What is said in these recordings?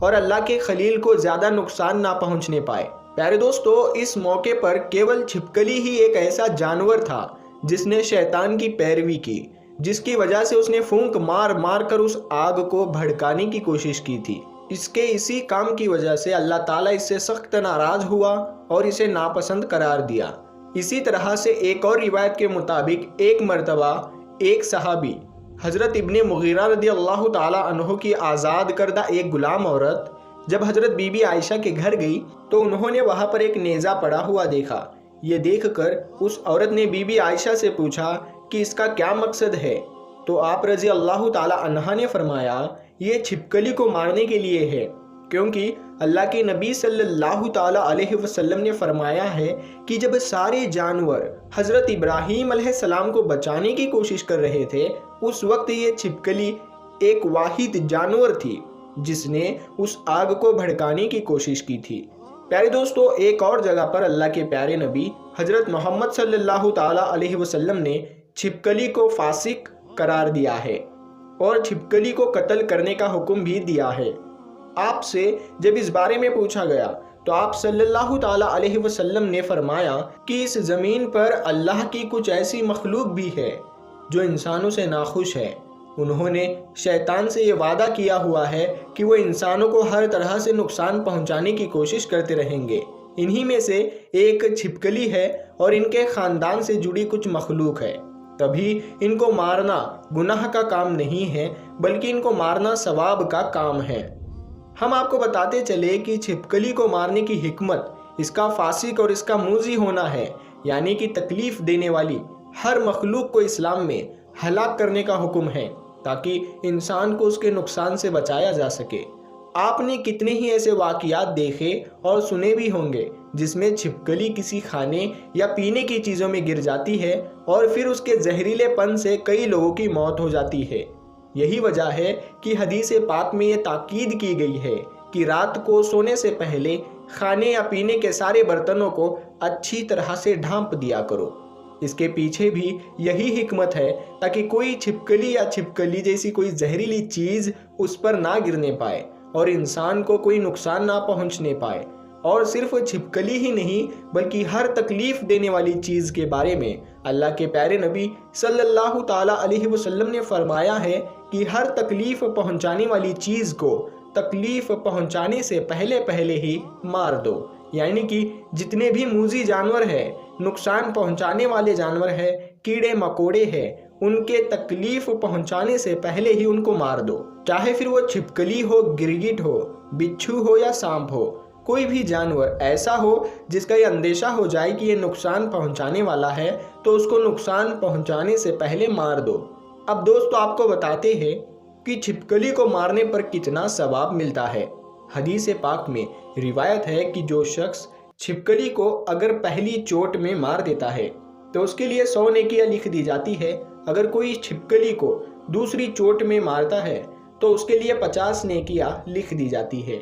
اور اللہ کے خلیل کو زیادہ نقصان نہ پہنچنے پائے۔ پیارے دوستو، اس موقع پر کیول چھپکلی ہی ایک ایسا جانور تھا جس نے شیطان کی پیروی کی، جس کی وجہ سے اس نے پھونک مار مار کر اس آگ کو بھڑکانے کی کوشش کی تھی۔ اس کے اسی کام کی وجہ سے اللہ تعالیٰ اس سے سخت ناراض ہوا اور اسے ناپسند قرار دیا۔ اسی طرح سے ایک اور روایت کے مطابق ایک مرتبہ ایک صحابی حضرت ابن مغیرہ رضی اللہ تعالیٰ عنہ کی آزاد کردہ ایک غلام عورت جب حضرت بی بی عائشہ کے گھر گئی تو انہوں نے وہاں پر ایک نیزہ پڑا ہوا دیکھا۔ یہ دیکھ کر اس عورت نے بی بی عائشہ سے پوچھا کہ اس کا کیا مقصد ہے؟ تو آپ رضی اللہ تعالیٰ عنہ نے فرمایا، یہ چھپکلی کو مارنے کے لیے ہے، کیونکہ اللہ کے نبی صلی اللہ تعالیٰ علیہ وسلم نے فرمایا ہے کہ جب سارے جانور حضرت ابراہیم علیہ السلام کو بچانے کی کوشش کر رہے تھے، اس وقت یہ چھپکلی ایک واحد جانور تھی جس نے اس آگ کو بھڑکانے کی کوشش کی تھی۔ پیارے دوستو، ایک اور جگہ پر اللہ کے پیارے نبی حضرت محمد صلی اللہ تعالیٰ علیہ وسلم نے چھپکلی کو فاسق قرار دیا ہے اور چھپکلی کو قتل کرنے کا حکم بھی دیا ہے۔ آپ سے جب اس بارے میں پوچھا گیا تو آپ صلی اللہ تعالیٰ علیہ وسلم نے فرمایا کہ اس زمین پر اللہ کی کچھ ایسی مخلوق بھی ہے جو انسانوں سے ناخوش ہے۔ انہوں نے شیطان سے یہ وعدہ کیا ہوا ہے کہ وہ انسانوں کو ہر طرح سے نقصان پہنچانے کی کوشش کرتے رہیں گے۔ انہی میں سے ایک چھپکلی ہے اور ان کے خاندان سے جڑی کچھ مخلوق ہے۔ تبھی ان کو مارنا گناہ کا کام نہیں ہے، بلکہ ان کو مارنا ثواب کا کام ہے۔ ہم آپ کو بتاتے چلے کہ چھپکلی کو مارنے کی حکمت اس کا فاسق اور اس کا موذی ہونا ہے، یعنی کہ تکلیف دینے والی ہر مخلوق کو اسلام میں ہلاک کرنے کا حکم ہے تاکہ انسان کو اس کے نقصان سے بچایا جا سکے۔ آپ نے کتنے ہی ایسے واقعات دیکھے اور سنے بھی ہوں گے جس میں چھپکلی کسی کھانے یا پینے کی چیزوں میں گر جاتی ہے اور پھر اس کے زہریلے پن سے کئی لوگوں کی موت ہو جاتی ہے۔ یہی وجہ ہے کہ حدیث پاک میں یہ تاکید کی گئی ہے کہ رات کو سونے سے پہلے کھانے یا پینے کے سارے برتنوں کو اچھی طرح سے ڈھانپ دیا کرو۔ اس کے پیچھے بھی یہی حکمت ہے تاکہ کوئی چھپکلی یا چھپکلی جیسی کوئی زہریلی چیز اس پر نہ گرنے پائے اور انسان کو کوئی نقصان نہ پہنچنے پائے۔ اور صرف چھپکلی ہی نہیں بلکہ ہر تکلیف دینے والی چیز کے بارے میں اللہ کے پیارے نبی صلی اللہ تعالیٰ علیہ وسلم نے فرمایا ہے کہ ہر تکلیف پہنچانے والی چیز کو تکلیف پہنچانے سے پہلے ہی مار دو، یعنی کہ جتنے بھی موذی جانور ہیں، نقصان پہنچانے والے جانور ہیں، کیڑے مکوڑے ہیں، ان کے تکلیف پہنچانے سے پہلے ہی ان کو مار دو، چاہے پھر وہ چھپکلی ہو، گرگٹ ہو، بچھو ہو یا سانپ ہو۔ کوئی بھی جانور ایسا ہو جس کا یہ اندیشہ ہو جائے کہ یہ نقصان پہنچانے والا ہے تو اس کو نقصان پہنچانے سے پہلے مار دو۔ اب دوستو، آپ کو بتاتے ہیں کہ چھپکلی کو مارنے پر کتنا ثواب ملتا ہے۔ حدیث پاک میں روایت ہے کہ جو شخص چھپکلی کو اگر پہلی چوٹ میں مار دیتا ہے تو اس کے لیے 100 نیکیاں لکھ دی جاتی ہے۔ اگر کوئی چھپکلی کو دوسری چوٹ میں مارتا ہے تو اس کے لیے 50 نیکیاں لکھ دی جاتی ہے،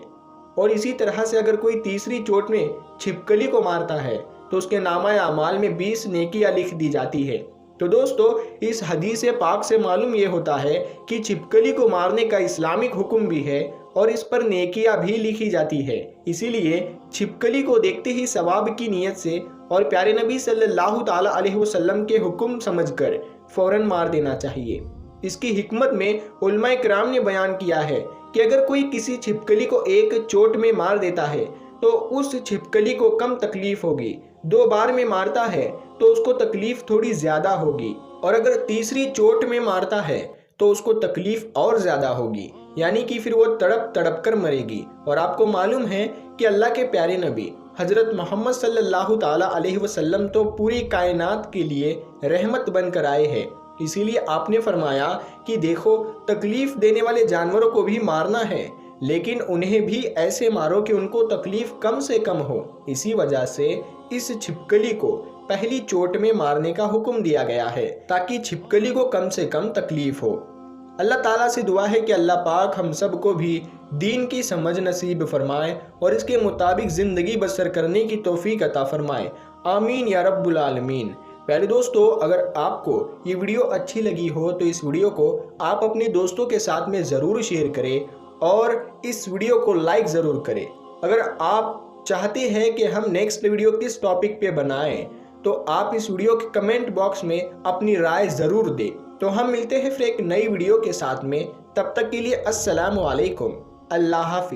اور اسی طرح سے اگر کوئی تیسری چوٹ میں چھپکلی کو مارتا ہے تو اس کے نامہ اعمال میں 20 نیکیاں لکھ دی جاتی ہے۔ تو دوستو، اس حدیث پاک سے معلوم یہ ہوتا ہے کہ چھپکلی کو مارنے کا اسلامک حکم بھی ہے اور اس پر نیکیاں بھی لکھی جاتی ہے۔ اسی لیے چھپکلی کو دیکھتے ہی ثواب کی نیت سے اور پیارے نبی صلی اللہ تعالیٰ علیہ وسلم کے حکم سمجھ کر فوراً مار دینا چاہیے۔ اس کی حکمت میں علماء کرام نے بیان کیا ہے کہ اگر کوئی کسی چھپکلی کو ایک چوٹ میں مار دیتا ہے تو اس چھپکلی کو کم تکلیف ہوگی، 2 بار میں مارتا ہے تو اس کو تکلیف تھوڑی زیادہ ہوگی، اور اگر تیسری چوٹ میں مارتا ہے تو اس کو تکلیف اور زیادہ ہوگی، یعنی کہ پھر وہ تڑپ تڑپ کر مرے گی۔ اور آپ کو معلوم ہے کہ اللہ کے پیارے نبی حضرت محمد صلی اللہ تعالیٰ علیہ وسلم تو پوری کائنات کے لیے رحمت بن کر آئے ہیں، اسی لیے آپ نے فرمایا کہ دیکھو، تکلیف دینے والے جانوروں کو بھی مارنا ہے، لیکن انہیں بھی ایسے مارو کہ ان کو تکلیف کم سے کم ہو۔ اسی وجہ سے اس چھپکلی کو پہلی چوٹ میں مارنے کا حکم دیا گیا ہے تاکہ چھپکلی کو کم سے کم تکلیف ہو۔ اللہ تعالیٰ سے دعا ہے کہ اللہ پاک ہم سب کو بھی دین کی سمجھ نصیب فرمائے اور اس کے مطابق زندگی بسر کرنے کی توفیق عطا فرمائے، آمین یا رب العالمین۔ پیارے دوستو، اگر آپ کو یہ ویڈیو اچھی لگی ہو تو اس ویڈیو کو آپ اپنے دوستوں کے ساتھ میں ضرور شیئر کریں اور اس ویڈیو کو لائک ضرور کریں۔ اگر آپ چاہتے ہیں کہ ہم نیکسٹ ویڈیو کس ٹاپک پہ بنائیں تو آپ اس ویڈیو کے کمنٹ باکس میں اپنی رائے ضرور دیں۔ تو ہم ملتے ہیں پھر ایک نئی ویڈیو کے ساتھ میں، تب تک کے لیے السلام علیکم، اللہ حافظ۔